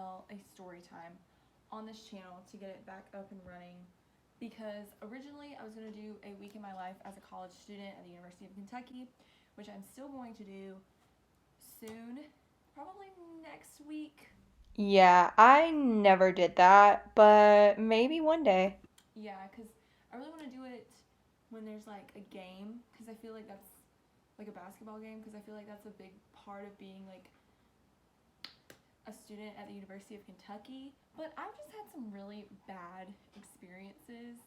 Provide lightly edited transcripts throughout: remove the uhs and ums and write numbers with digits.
tell a story time on this channel to get it back up and running, because originally I was going to do a week in my life as a college student at the University of Kentucky, which I'm still going to do soon, probably next week. Yeah, I never did that, but maybe one day. Yeah, because I really want to do it when there's like a game, because I feel like that's like a basketball game, because I feel like that's a big part of being like a student at the University of Kentucky. But I've just had some really bad experiences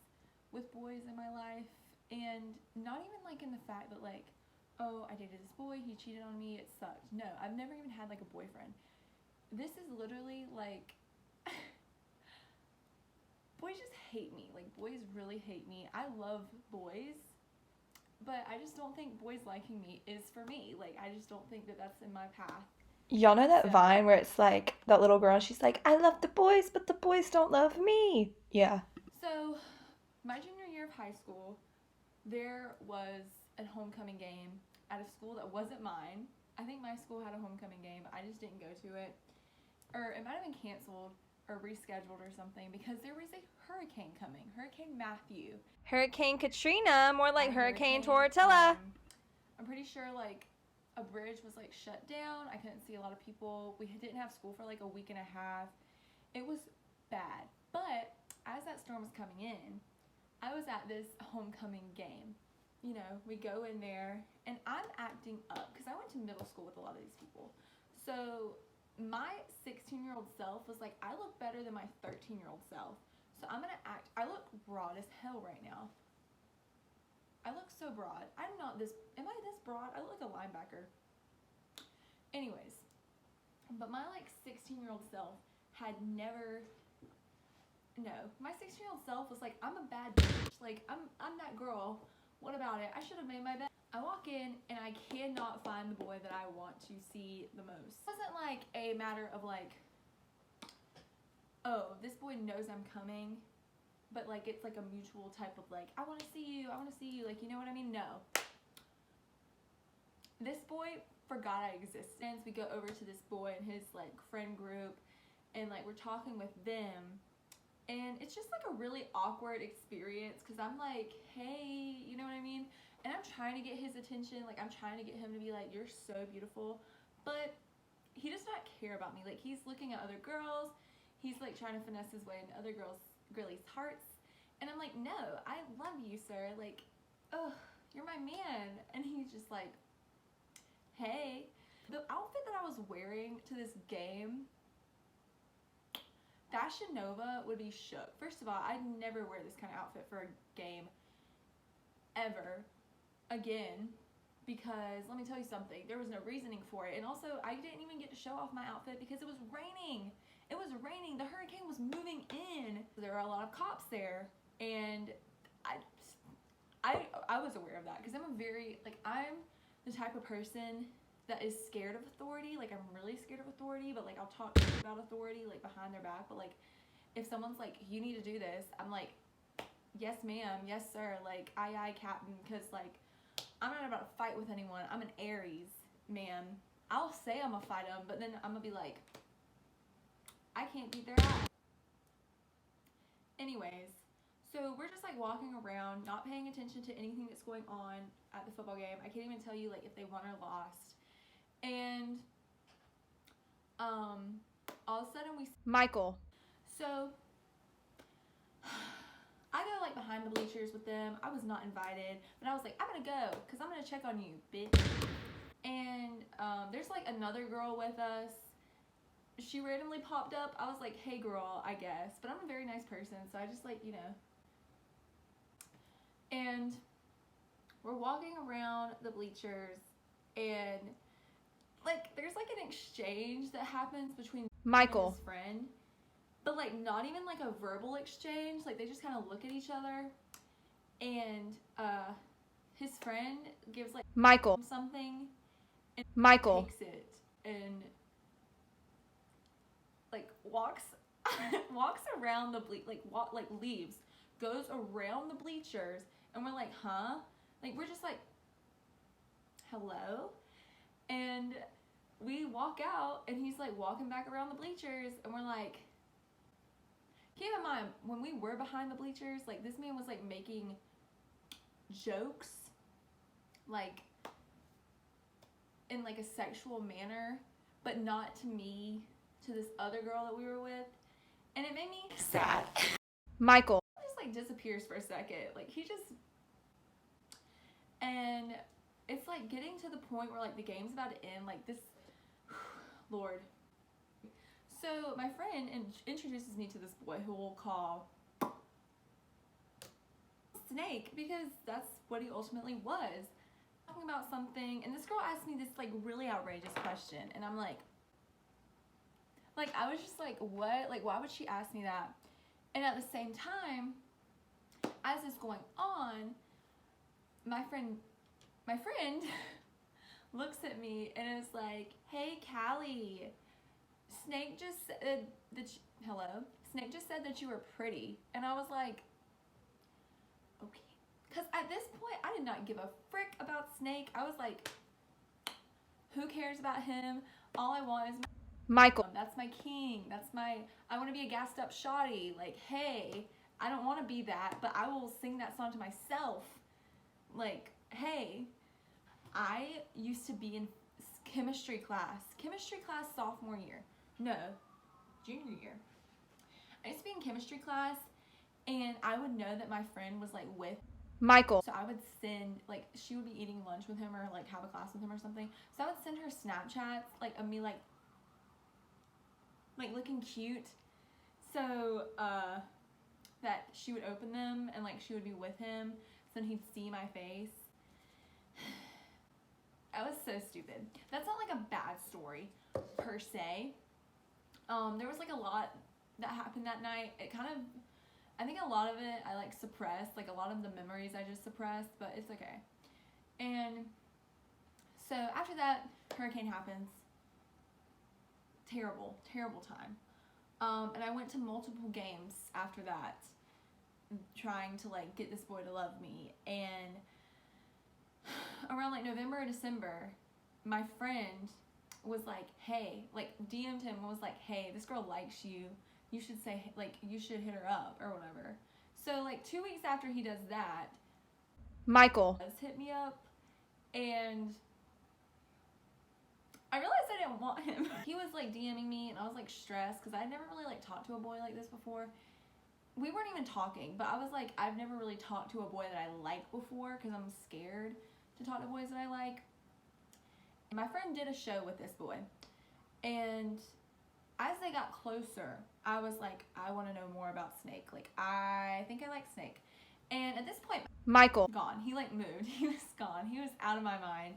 with boys in my life, and not even like in the fact that like, oh, I dated this boy, he cheated on me, it sucked. No, I've never even had like a boyfriend. This is literally like boys just hate me. Like, boys really hate me. I love boys, but I just don't think boys liking me is for me. Like, I just don't think that that's in my path. Y'all know that So, Vine where it's like that little girl and she's like, I love the boys, but the boys don't love me. Yeah. so my junior year of high school, there was a homecoming game at a school that wasn't mine. I think my school had a homecoming game. I just didn't go to it. Or it might have been canceled or rescheduled or something, because there was a hurricane coming. Hurricane Matthew. Hurricane Katrina, more like Hurricane Hurricane. Tortilla. I'm pretty sure like a bridge was like shut down. I couldn't see a lot of people. We didn't have school for like a week and a half. It was bad. But as that storm was coming in, I was at this homecoming game. You know, we go in there and I'm acting up because I went to middle school with a lot of these people. So my 16-year-old self was like, I look better than my 13-year-old self. So I'm going to act. I look broad as hell right now. I look so broad. I'm not this. Am I this broad? I look like a linebacker. Anyways, but my like 16-year-old self had never. No, my 16-year-old self was like, I'm a bad bitch. Like I'm that girl. What about it? I should have made my bed. I walk in and I cannot find the boy that I want to see the most. It wasn't like a matter of like, oh, this boy knows I'm coming, but like it's like a mutual type of like, I want to see you, like, you know what I mean? No. This boy forgot I existed. We go over to this boy and his like friend group, and like we're talking with them, and it's just like a really awkward experience because I'm like, hey, you know what I mean? And I'm trying to get his attention, like I'm trying to get him to be like, you're so beautiful, but he does not care about me. Like, he's looking at other girls, he's like trying to finesse his way into other girlies' hearts, and I'm like, no, I love you, sir. Like, oh, you're my man. And he's just like, hey. The outfit that I was wearing to this game, Fashion Nova would be shook. First of all, I'd never wear this kind of outfit for a game ever again, because let me tell you something, there was no reasoning for it. And also, I didn't even get to show off my outfit because it was raining. It was raining. The hurricane was moving in. There were a lot of cops there, and I was aware of that because I'm I'm the type of person that is scared of authority. Like, I'm really scared of authority, but like I'll talk about authority like behind their back. But like if someone's like, you need to do this, I'm like, yes ma'am, yes sir, like aye captain, because like I'm not about to fight with anyone. I'm an Aries, man. I'll say I'm gonna fight them, but then I'm gonna be like, I can't beat their ass. Anyways, so we're just like walking around, not paying attention to anything that's going on at the football game. I can't even tell you like if they won or lost. And all of a sudden Michael. so I go like behind the bleachers with them. I was not invited, but I was like, I'm gonna go because I'm gonna check on you, bitch. And there's like another girl with us. She randomly popped up. I was like, hey girl, I guess. But I'm a very nice person, so I just like, you know. And we're walking around the bleachers, and like there's like an exchange that happens between Michael. his friend, but like not even like a verbal exchange. Like they just kind of look at each other, and his friend gives like Michael. something, and Michael. takes it and like walks walks around the leaves, goes around the bleachers, and we're like, huh? Like we're just like, hello? And we walk out, and he's like walking back around the bleachers, and we're like, keep in mind, when we were behind the bleachers, like, this man was like making jokes, like, in like a sexual manner, but not to me, to this other girl that we were with, and it made me sad. Michael Just like disappears for a second, like he just, and it's like getting to the point where like the game's about to end, like this, Lord. So my friend introduces me to this boy who we'll call Snake, because that's what he ultimately was. Talking about something, and this girl asked me this like really outrageous question, and I'm like I was just like, what? Like, why would she ask me that? And at the same time, as it's going on, my friend looks at me and is like, hey, Callie, Snake just said that Snake just said that you were pretty. And I was like, okay. Because at this point, I did not give a frick about Snake. I was like, who cares about him? All I want is Michael. That's my king. I want to be a gassed up shawty. Like, hey, I don't want to be that, but I will sing that song to myself. Like, hey, I used to be in chemistry class sophomore year. No, junior year. I used to be in chemistry class, and I would know that my friend was like with Michael. So I would send, like, she would be eating lunch with him or like have a class with him or something. So I would send her Snapchats like of me like looking cute, so that she would open them and like she would be with him, so then he'd see my face. I was so stupid. That's not like a bad story per se. There was like a lot that happened that night. I think a lot of it I like suppressed, like a lot of the memories I just suppressed, but it's okay. And so after that, hurricane happens. Terrible time. And I went to multiple games after that, trying to like get this boy to love me. And around like November or December, my friend was like, hey, like DM'd him and was like, hey, this girl likes you. You should say, like, you should hit her up or whatever. So like 2 weeks after he does that, Michael does hit me up, and I realized I didn't want him. He was like DMing me, and I was like stressed because I'd never really like talked to a boy like this before. We weren't even talking, but I was like, I've never really talked to a boy that I like before because I'm scared to talk to boys that I like. And my friend did a show with this boy, and as they got closer, I was like, I want to know more about Snake. Like, I think I like Snake. And at this point, Michael gone. He like moved. He was gone. He was out of my mind.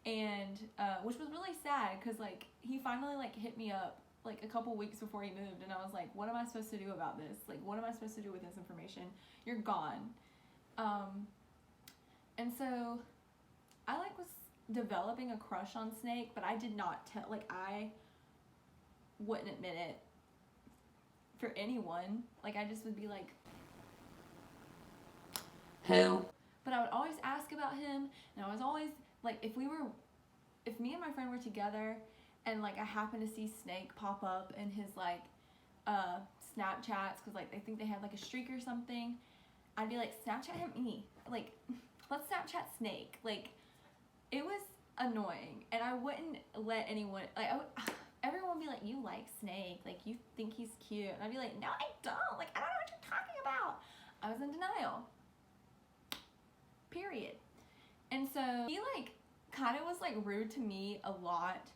And which was really sad because like he finally like hit me up like a couple weeks before he moved, and I was like, what am I supposed to do about this? Like, what am I supposed to do with this information? You're gone. And so I like was developing a crush on Snake, but I did not tell, like, I wouldn't admit it for anyone. Like, I just would be like, who? But I would always ask about him, and I was always like, if me and my friend were together and like I happened to see Snake pop up in his like Snapchats, because like I think they had like a streak or something, I'd be like, Snapchat him me, like let's Snapchat Snake. Like, it was annoying, and I wouldn't let anyone, like, everyone would be like, you like Snake, like you think he's cute, and I'd be like, no I don't, like I don't know what you're talking about. I was in denial, period. And so he like kind of was like rude to me a lot,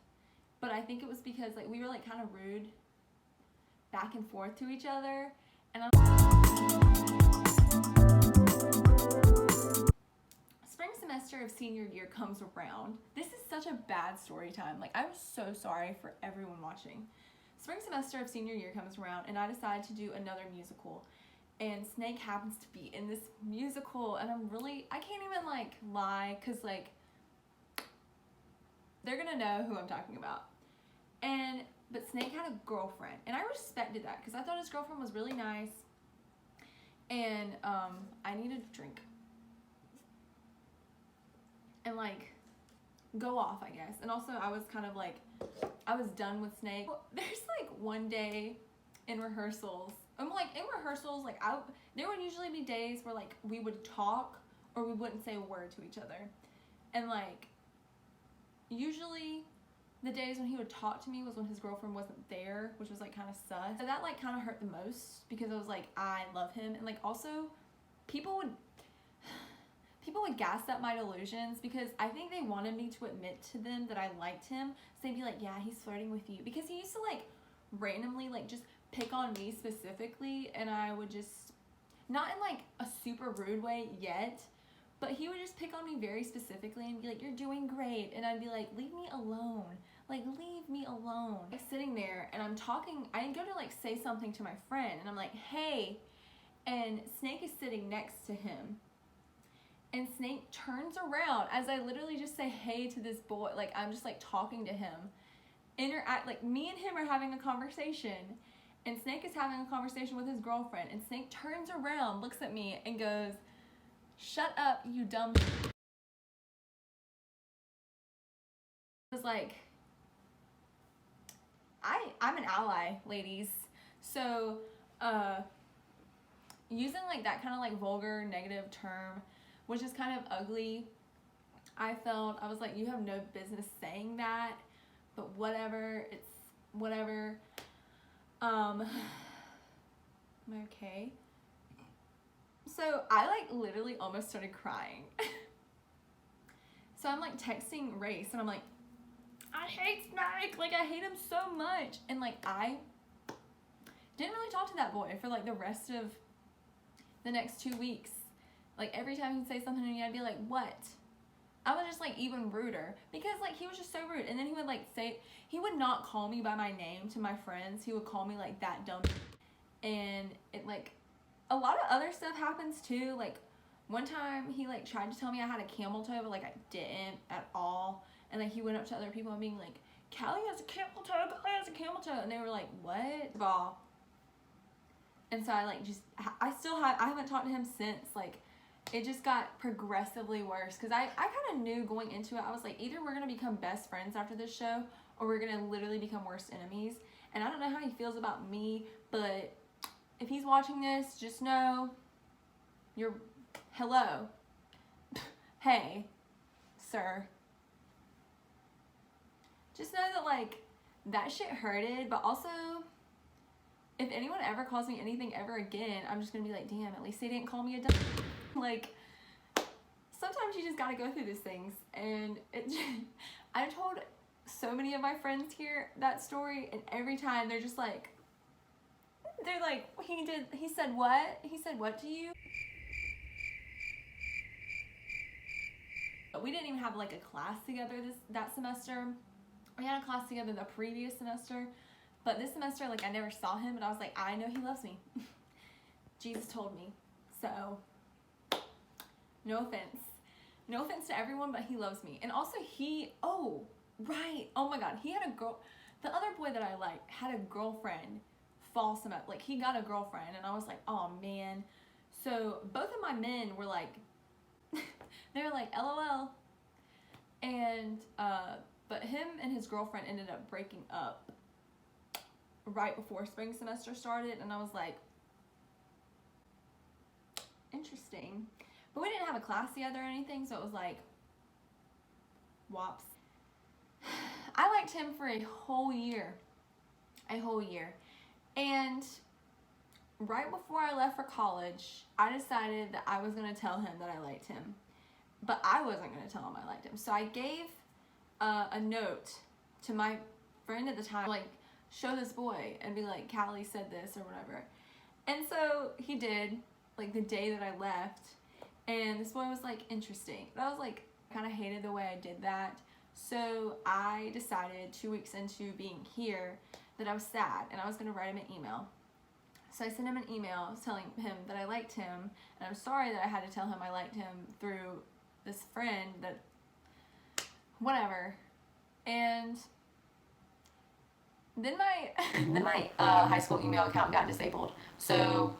but I think it was because like we were like kind of rude back and forth to each other. And spring semester of senior year comes around. This is such a bad story time. Like, I'm so sorry for everyone watching. Spring semester of senior year comes around, and I decide to do another musical. And Snake happens to be in this musical, and I can't even like lie, because like they're gonna know who I'm talking about. But Snake had a girlfriend, and I respected that because I thought his girlfriend was really nice, and I needed a drink and like go off, I guess. And also I was kind of like I was done with Snake. There's like one day in rehearsals, like there would usually be days where like we would talk or we wouldn't say a word to each other. And like usually the days when he would talk to me was when his girlfriend wasn't there, which was like kind of sus. So that like kind of hurt the most because I was like, I love him. And like also people would gas up my delusions because I think they wanted me to admit to them that I liked him. So they'd be like, yeah, he's flirting with you. Because he used to like randomly like just pick on me specifically, and I would just, not in like a super rude way yet, but he would just pick on me very specifically and be like, you're doing great. And I'd be like, leave me alone. Like, leave me alone. I'm sitting there and I'm talking, I go to like say something to my friend and I'm like, hey, and Snake is sitting next to him. And Snake turns around as I literally just say hey to this boy. Like, I'm just like talking to him. Like me and him are having a conversation. And Snake is having a conversation with his girlfriend. And Snake turns around, looks at me, and goes, shut up, you dumb. I was like, I'm an ally, ladies. So, using like that kind of like vulgar, negative term, which is kind of ugly, I was like, you have no business saying that, but whatever, it's whatever. Am I okay? So I like literally almost started crying. So I'm like texting Race and I'm like, I hate Snake, like I hate him so much. And like I didn't really talk to that boy for like the rest of the next 2 weeks. Like every time he'd say something to me, I'd be like, what? I was just like even ruder because like he was just so rude. And then he would like he would not call me by my name to my friends. He would call me like that dumb. And it like, a lot of other stuff happens too. Like one time he like tried to tell me I had a camel toe, but like I didn't at all. And like he went up to other people and being like, Callie has a camel toe, Callie has a camel toe. And they were like, what? Ball. And so I like just, I haven't talked to him since. Like it just got progressively worse because I kind of knew going into it, I was like, either we're going to become best friends after this show or we're going to literally become worst enemies. And I don't know how he feels about me, but if he's watching this, just know hello. Hey, sir. Just know that like that shit hurted, but also if anyone ever calls me anything ever again, I'm just gonna be like, damn, at least they didn't call me a dumb. Like, sometimes you just gotta go through these things. And I told so many of my friends here that story, and every time they're like, he said what? He said what to you? We didn't even have like a class together that semester. We had a class together the previous semester, but this semester, like I never saw him, but I was like, I know he loves me. Jesus told me. So, no offense. No offense to everyone, but he loves me. And also oh my God, he had a girl, the other boy that I liked had a girlfriend fall semester. Like he got a girlfriend and I was like, oh man. So both of my men were like, they were like, LOL. And, but him and his girlfriend ended up breaking up right before spring semester started. And I was like, interesting. But we didn't have a class together or anything, so it was like, wops. I liked him for a whole year. And right before I left for college, I decided that I was going to tell him that I liked him. But I wasn't going to tell him I liked him. So I gave a note to my friend at the time, like, show this boy and be like, Callie said this or whatever. And so he did, like, the day that I left. And this boy was like, interesting. But I was like, kind of hated the way I did that. So I decided 2 weeks into being here that I was sad and I was going to write him an email. So I sent him an email telling him that I liked him, and I'm sorry that I had to tell him I liked him through this friend that, whatever. And then my high school email account got disabled. So